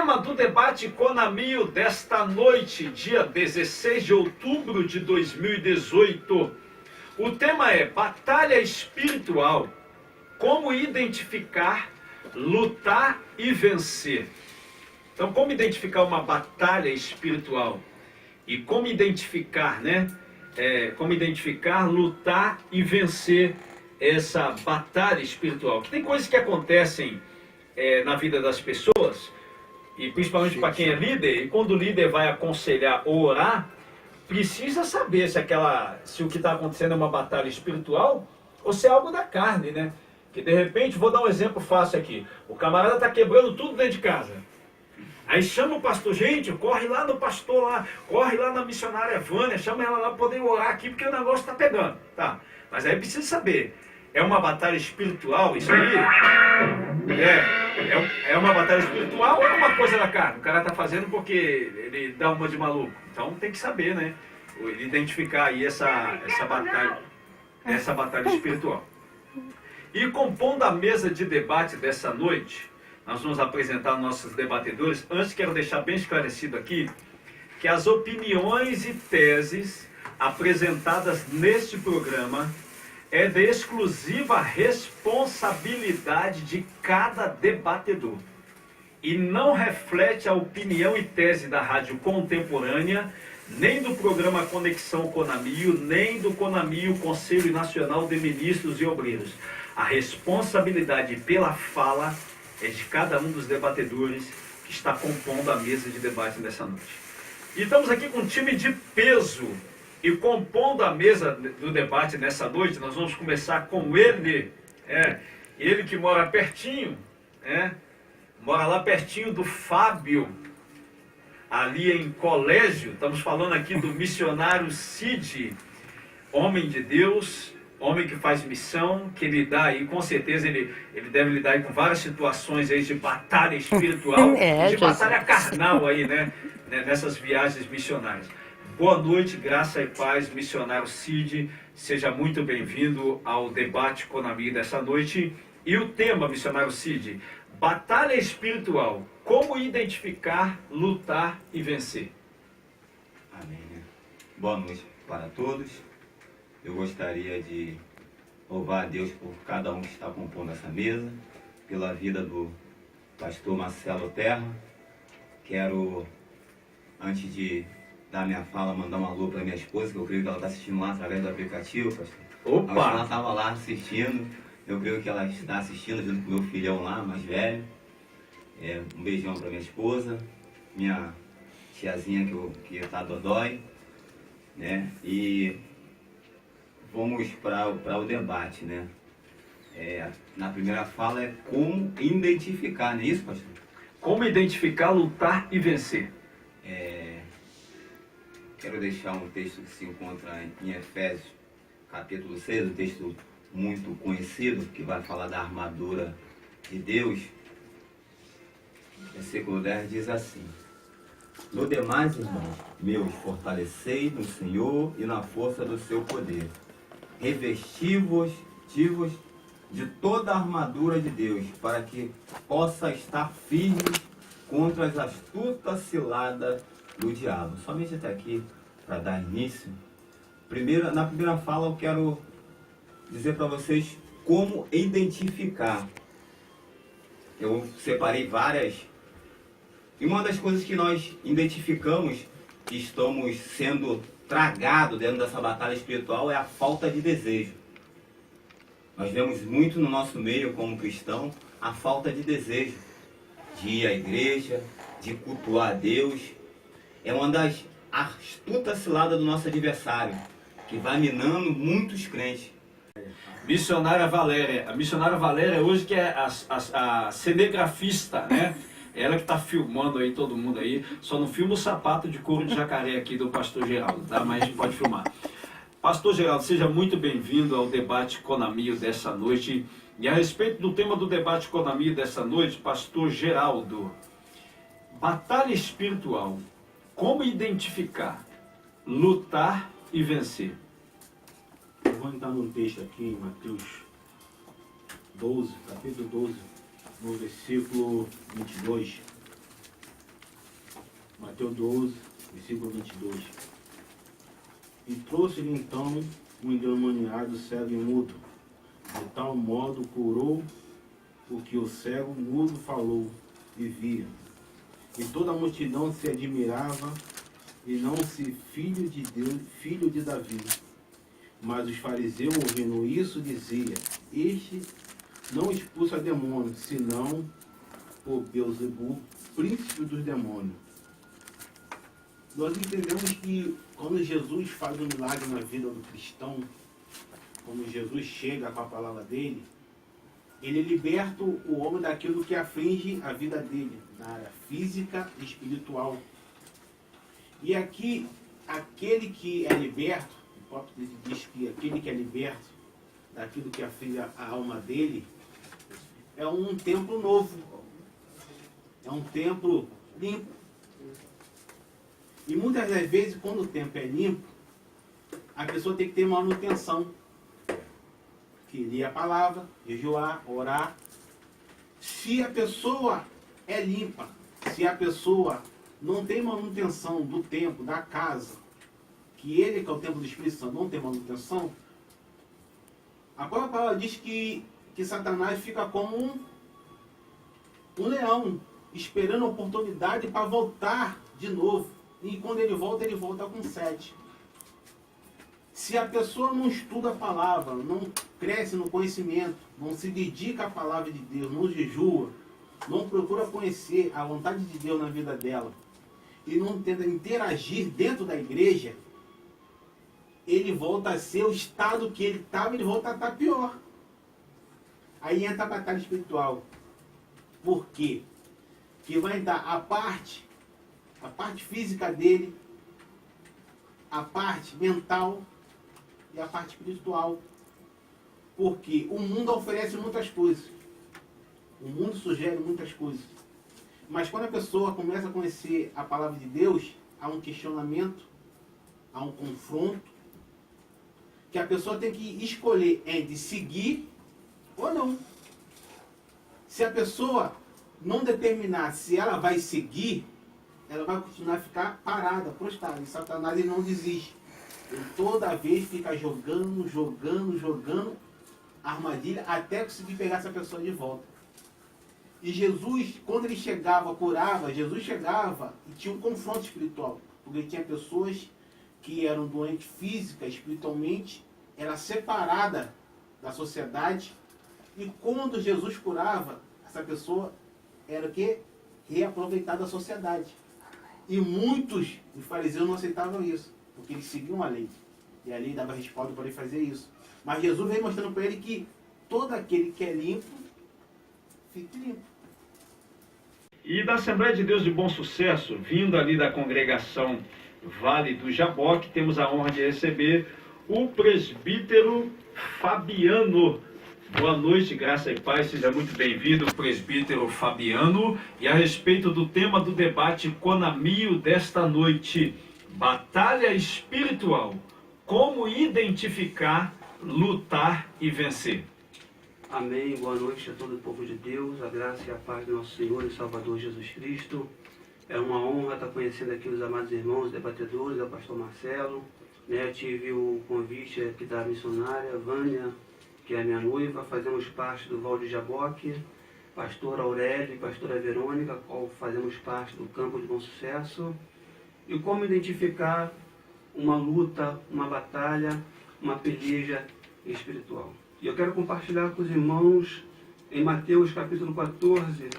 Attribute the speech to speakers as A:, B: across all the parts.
A: tema do debate Conamio desta noite, dia 16 de outubro de 2018. O tema é Batalha Espiritual. Como identificar, lutar e vencer. Então, como identificar uma batalha espiritual? E como identificar, como identificar, lutar e vencer essa batalha espiritual? Que tem coisas que acontecem na vida das pessoas, e principalmente para quem é líder, e quando o líder vai aconselhar ou orar, precisa saber se o que está acontecendo é uma batalha espiritual ou se é algo da carne, né? Que de repente, vou dar um exemplo fácil aqui, o camarada está quebrando tudo dentro de casa. Aí chama o pastor, gente, corre lá no pastor lá, corre lá na missionária Vânia, chama ela lá para poder orar aqui, porque o negócio está pegando. Tá. Mas aí precisa saber, é uma batalha espiritual isso aí? É uma batalha espiritual ou é uma coisa da carne? O cara está fazendo porque ele dá uma de maluco. Então tem que saber, né? Identificar aí essa batalha espiritual. E compondo a mesa de debate dessa noite, nós vamos apresentar nossos debatedores. Antes, quero deixar bem esclarecido aqui que as opiniões e teses apresentadas neste programa é de exclusiva responsabilidade de cada debatedor e não reflete a opinião e tese da Rádio Contemporânea, nem do programa Conexão Conamio, nem do Conamio, Conselho Nacional de Ministros e Obreiros. A responsabilidade pela fala é de cada um dos debatedores que está compondo a mesa de debate nessa noite. E estamos aqui com um time de peso. E compondo a mesa do debate nessa noite, nós vamos começar com ele. Ele que mora pertinho, mora lá pertinho do Fábio, ali em Colégio. Estamos falando aqui do missionário Cid, homem de Deus, homem que faz missão, que lidar aí, com certeza ele deve lidar aí com várias situações aí de batalha espiritual, de batalha carnal aí, nessas viagens missionárias. Boa noite, graça e paz, missionário Cid, seja muito bem-vindo ao debate Conamio dessa noite. E o tema, missionário Cid, batalha espiritual, como identificar, lutar e vencer.
B: Amém. Boa noite para todos. Eu gostaria de louvar a Deus por cada um que está compondo essa mesa, pela vida do pastor Marcelo Terra. Quero, antes de dar minha fala, mandar um alô para minha esposa, que eu creio que ela está assistindo lá através do aplicativo, pastor.
A: Opa!
B: Ela estava lá assistindo, eu creio que ela está assistindo junto com o meu filhão lá, mais velho. Um beijão para minha esposa, minha tiazinha que está dodói, e vamos para o debate, na primeira fala é como identificar, não é isso, pastor?
A: Como identificar, lutar e vencer.
B: Quero deixar um texto que se encontra em Efésios, capítulo 6, um texto muito conhecido, que vai falar da armadura de Deus. Versículo 10 diz assim: No demais, irmãos meus, fortalecei no Senhor e na força do seu poder. Revesti-vos de toda a armadura de Deus, para que possa estar firme contra as astutas ciladas do diabo. Somente até aqui, para dar início. Na primeira fala eu quero dizer para vocês como identificar. Eu separei várias. E uma das coisas que nós identificamos que estamos sendo tragados dentro dessa batalha espiritual é a falta de desejo. Nós vemos muito no nosso meio como cristão a falta de desejo de ir à igreja, de cultuar a Deus. É uma das astutas ciladas do nosso adversário, que vai minando muitos crentes.
A: Missionária Valéria. A missionária Valéria hoje que é a cinegrafista, Ela que está filmando aí todo mundo aí. Só não filma o sapato de couro de jacaré aqui do pastor Geraldo, tá? Mas a gente pode filmar. Pastor Geraldo, seja muito bem-vindo ao debate Conamio dessa noite. E a respeito do tema do debate Conamio dessa noite, pastor Geraldo, batalha espiritual, como identificar, lutar e vencer?
C: Eu vou entrar num texto aqui em Mateus 12, capítulo 12, no versículo 22. Mateus 12, versículo 22. E trouxe-lhe então um endemoniado cego e mudo, de tal modo curou o que o cego mudo falou e via. E toda a multidão se admirava, e não se filho de Deus, filho de Davi. Mas os fariseus, ouvindo isso, diziam: este não expulsa demônios, senão por Beelzebul, príncipe dos demônios. Nós entendemos que quando Jesus faz um milagre na vida do cristão, quando Jesus chega com a palavra dele, ele liberta o homem daquilo que aflige a vida dele, na área física e espiritual. E aqui, aquele que é liberto, o próprio diz que aquele que é liberto daquilo que aflige a alma dele, é um templo novo, é um templo limpo. E muitas das vezes, quando o templo é limpo, a pessoa tem que ter manutenção. Que ler a palavra, jejuar, orar. Se a pessoa é limpa, se a pessoa não tem manutenção do templo, da casa, que ele, que é o templo do Espírito Santo, não tem manutenção, a própria palavra diz que Satanás fica como um leão, esperando a oportunidade para voltar de novo. E quando ele volta com sede. Se a pessoa não estuda a palavra, não cresce no conhecimento, não se dedica à palavra de Deus, não jejua, não procura conhecer a vontade de Deus na vida dela, e não tenta interagir dentro da igreja, ele volta a ser o estado que ele estava, ele volta a estar pior. Aí entra a batalha espiritual. Por quê? Que vai dar a parte física dele, a parte mental e a parte espiritual. Porque o mundo oferece muitas coisas. O mundo sugere muitas coisas. Mas quando a pessoa começa a conhecer a palavra de Deus, há um questionamento, há um confronto, que a pessoa tem que escolher entre seguir ou não. Se a pessoa não determinar se ela vai seguir, ela vai continuar a ficar parada, prostrada. E Satanás ele não desiste. Ele toda vez fica jogando a armadilha até conseguir pegar essa pessoa de volta. E Jesus, quando ele chegava, curava, Jesus chegava e tinha um confronto espiritual. Porque tinha pessoas que eram doentes física, espiritualmente, era separada da sociedade. E quando Jesus curava, essa pessoa era o quê? Reaproveitada da sociedade. E muitos dos fariseus não aceitavam isso, porque eles seguiam a lei. E a lei dava respaldo para ele fazer isso. Mas Jesus veio mostrando para ele que todo aquele que é limpo, fique limpo.
A: E da Assembleia de Deus de Bom Sucesso, vindo ali da congregação Vale do Jaboque, temos a honra de receber o presbítero Fabiano. Boa noite, graça e paz, seja muito bem-vindo, presbítero Fabiano. E a respeito do tema do debate Conamio desta noite, batalha espiritual, como identificar, lutar e vencer.
D: Amém, boa noite a todo o povo de Deus, a graça e a paz do nosso Senhor e Salvador Jesus Cristo. É uma honra estar conhecendo aqui os amados irmãos debatedores, o pastor Marcelo. Eu tive o convite aqui da missionária Vânia, que é a minha noiva, fazemos parte do Val de Jaboque, pastor Aurélio e pastora Verônica, qual fazemos parte do Campo de Bom Sucesso. E como identificar uma luta, uma batalha, uma peleja espiritual. E eu quero compartilhar com os irmãos em Mateus capítulo 14,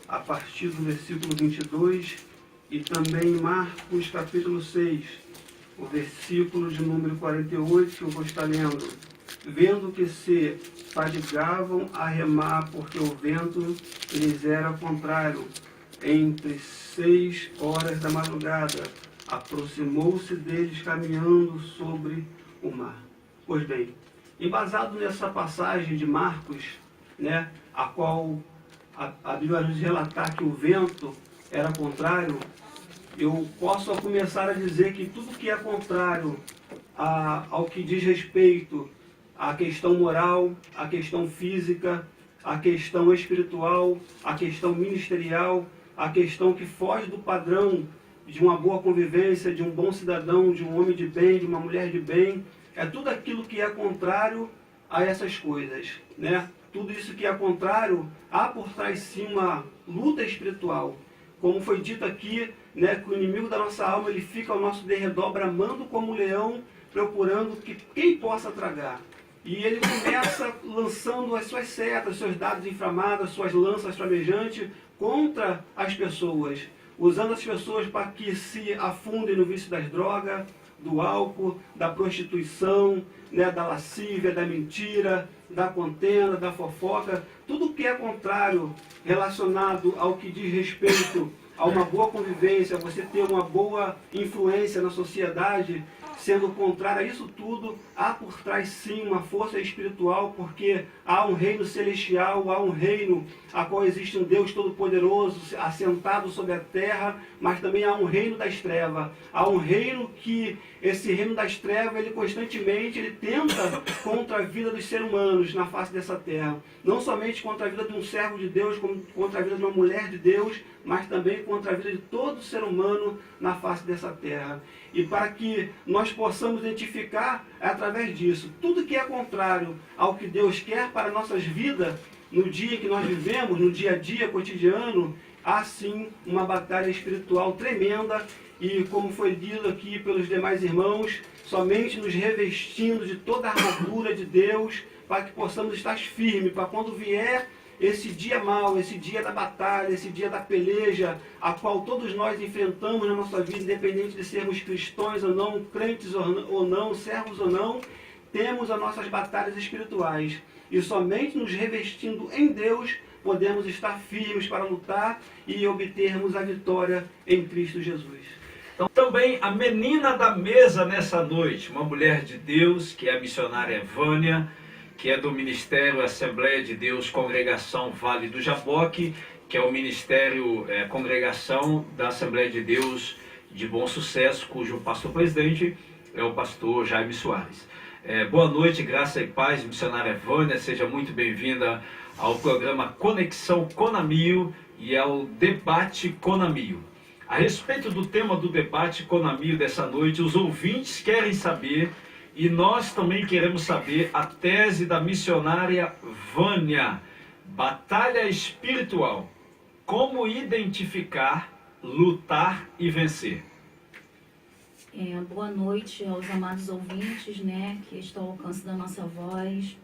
D: a partir do versículo 22, e também em Marcos capítulo 6, o versículo de número 48, que eu vou estar lendo. Vendo que se fadigavam a remar, porque o vento lhes era contrário, entre 6 horas da madrugada, aproximou-se deles caminhando sobre o mar. Pois bem, embasado nessa passagem de Marcos, a qual a Bíblia nos relatar que o vento era contrário, eu posso começar a dizer que tudo que é contrário ao que diz respeito à questão moral, à questão física, à questão espiritual, à questão ministerial, à questão que foge do padrão de uma boa convivência, de um bom cidadão, de um homem de bem, de uma mulher de bem. É tudo aquilo que é contrário a essas coisas, né? Tudo isso que é contrário, há por trás sim uma luta espiritual. Como foi dito aqui, né, que o inimigo da nossa alma, ele fica ao nosso derredor, bramando como um leão, procurando que quem possa tragar. E ele começa lançando as suas setas, seus dardos inflamados, as suas lanças flamejantes contra as pessoas, usando as pessoas para que se afundem no vício das drogas, do álcool, da prostituição, né, da lascívia, da mentira, da contenda, da fofoca, tudo que é contrário relacionado ao que diz respeito a uma boa convivência, você ter uma boa influência na sociedade, sendo contrário a isso tudo, há por trás sim uma força espiritual, porque há um reino celestial, há um reino a qual existe um Deus Todo-Poderoso assentado sobre a terra, mas também há um reino das trevas. Há um reino que, esse reino das trevas, ele constantemente ele tenta contra a vida dos seres humanos na face dessa terra. Não somente contra a vida de um servo de Deus, como contra a vida de uma mulher de Deus, mas também contra a vida de todo ser humano na face dessa terra. E para que nós possamos identificar, é através disso, tudo que é contrário ao que Deus quer para nossas vidas, no dia que nós vivemos, no dia a dia cotidiano, há sim uma batalha espiritual tremenda. E como foi dito aqui pelos demais irmãos, somente nos revestindo de toda a armadura de Deus, para que possamos estar firmes, para quando vier esse dia mau, esse dia da batalha, esse dia da peleja, a qual todos nós enfrentamos na nossa vida, independente de sermos cristãos ou não, crentes ou não, servos ou não, temos as nossas batalhas espirituais. E somente nos revestindo em Deus, podemos estar firmes para lutar e obtermos a vitória em Cristo Jesus.
A: Então, também a menina da mesa nessa noite, uma mulher de Deus, que é a missionária Vânia, que é do Ministério Assembleia de Deus Congregação Vale do Jaboque, que é o Ministério Congregação da Assembleia de Deus de Bom Sucesso, cujo pastor-presidente é o pastor Jaime Soares. Boa noite, graça e paz, missionária Vânia, seja muito bem-vinda ao programa Conexão Conamio e ao Debate Conamio. A respeito do tema do Debate Conamio dessa noite, os ouvintes querem saber, e nós também queremos saber, a tese da missionária Vânia, batalha espiritual, como identificar, lutar e vencer.
E: Boa noite aos amados ouvintes, né, que estão ao alcance da nossa voz.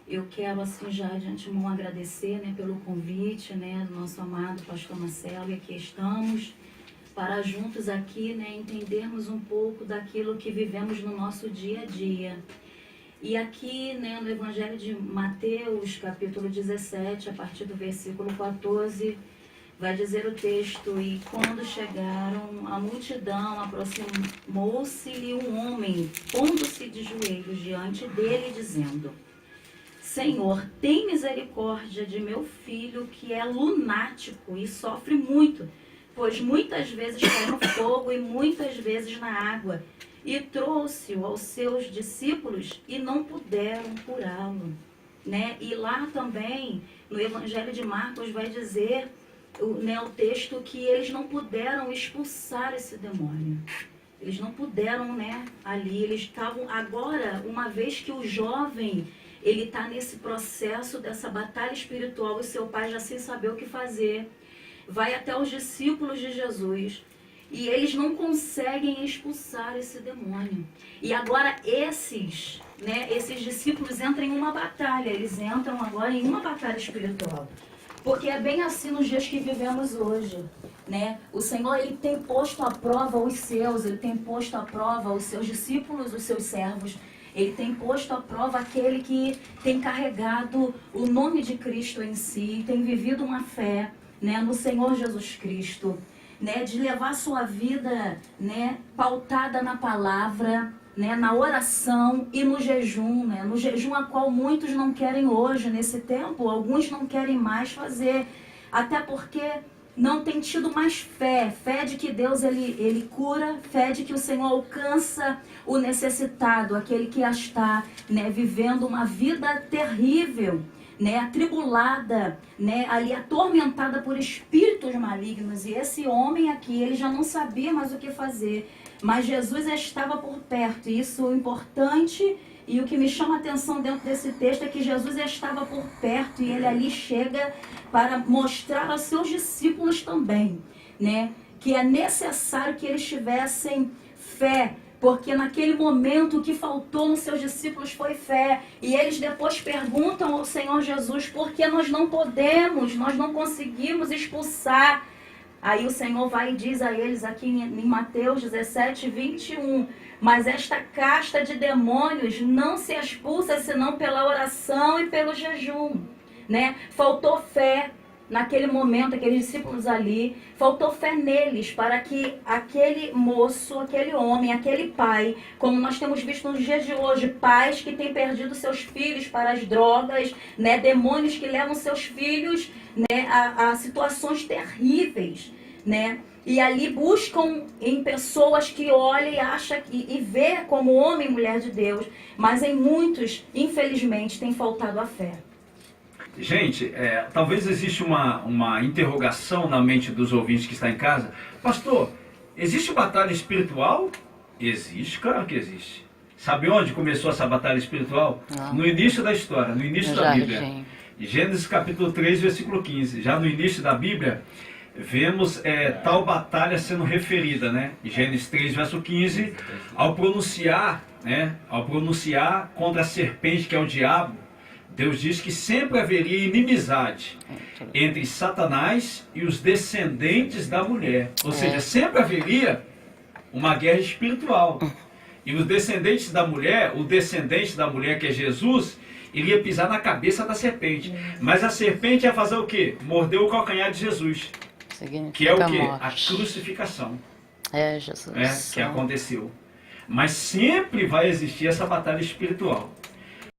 E: Eu quero, assim, já de antemão agradecer, né, pelo convite, né, do nosso amado pastor Marcelo, e aqui estamos para juntos aqui, né, entendermos um pouco daquilo que vivemos no nosso dia a dia. E aqui, né, no Evangelho de Mateus, capítulo 17, a partir do versículo 14, vai dizer o texto: e quando chegaram, a multidão aproximou-se-lhe um homem, pondo-se de joelhos diante dele, dizendo: Senhor, tem misericórdia de meu filho, que é lunático e sofre muito, pois muitas vezes cai no fogo e muitas vezes na água. E trouxe-o aos seus discípulos e não puderam curá-lo. Né? E lá também, no Evangelho de Marcos, vai dizer, né, o texto, que eles não puderam expulsar esse demônio. Eles não puderam, né, ali. Eles estavam agora, uma vez que o jovem, ele está nesse processo dessa batalha espiritual, e seu pai já sem saber o que fazer, vai até os discípulos de Jesus. E eles não conseguem expulsar esse demônio. E agora esses discípulos entram em uma batalha. Eles entram agora em uma batalha espiritual. Porque é bem assim nos dias que vivemos hoje, né? O Senhor, ele tem posto à prova os seus, ele tem posto à prova os seus discípulos, os seus servos. Ele tem posto à prova aquele que tem carregado o nome de Cristo em si, tem vivido uma fé, né, no Senhor Jesus Cristo, né, de levar a sua vida, né, pautada na palavra, né, na oração e no jejum, né, no jejum a qual muitos não querem hoje, nesse tempo, alguns não querem mais fazer, até porque não tem tido mais fé de que Deus ele cura, fé de que o Senhor alcança o necessitado, aquele que está, né, vivendo uma vida terrível, né, atribulada, né, ali atormentada por espíritos malignos. E esse homem aqui, ele já não sabia mais o que fazer. Mas Jesus estava por perto. E isso é importante. E o que me chama a atenção dentro desse texto é que Jesus estava por perto. E ele ali chega para mostrar aos seus discípulos também, né, que é necessário que eles tivessem fé. Porque naquele momento o que faltou nos seus discípulos foi fé. E eles depois perguntam ao Senhor Jesus, por que nós não podemos, nós não conseguimos expulsar. Aí o Senhor vai e diz a eles aqui em Mateus 17, 21, mas esta casta de demônios não se expulsa senão pela oração e pelo jejum, né? Faltou fé. Naquele momento, aqueles discípulos ali, faltou fé neles para que aquele moço, aquele homem, aquele pai, como nós temos visto nos dias de hoje, pais que têm perdido seus filhos para as drogas, né, demônios que levam seus filhos, né, a situações terríveis, né, e ali buscam em pessoas que olham e acham e vê como homem e mulher de Deus, mas em muitos, infelizmente, tem faltado a fé.
A: Gente, talvez exista uma interrogação na mente dos ouvintes que está em casa. Pastor, existe batalha espiritual? Existe, claro que existe. Sabe onde começou essa batalha espiritual?
F: Não.
A: No início da história, no início da Bíblia. Gênesis capítulo 3, versículo 15. Já no início da Bíblia, vemos tal batalha sendo referida, né? Gênesis 3, verso 15, ao pronunciar contra a serpente, que é o diabo, Deus diz que sempre haveria inimizade entre Satanás e os descendentes da mulher. Ou seja, sempre haveria uma guerra espiritual. E os descendentes da mulher, o descendente da mulher que é Jesus, iria pisar na cabeça da serpente. Mas a serpente ia fazer o quê? Mordeu o calcanhar de Jesus. Que é o quê? A crucificação.
F: Jesus.
A: Que aconteceu. Mas sempre vai existir essa batalha espiritual.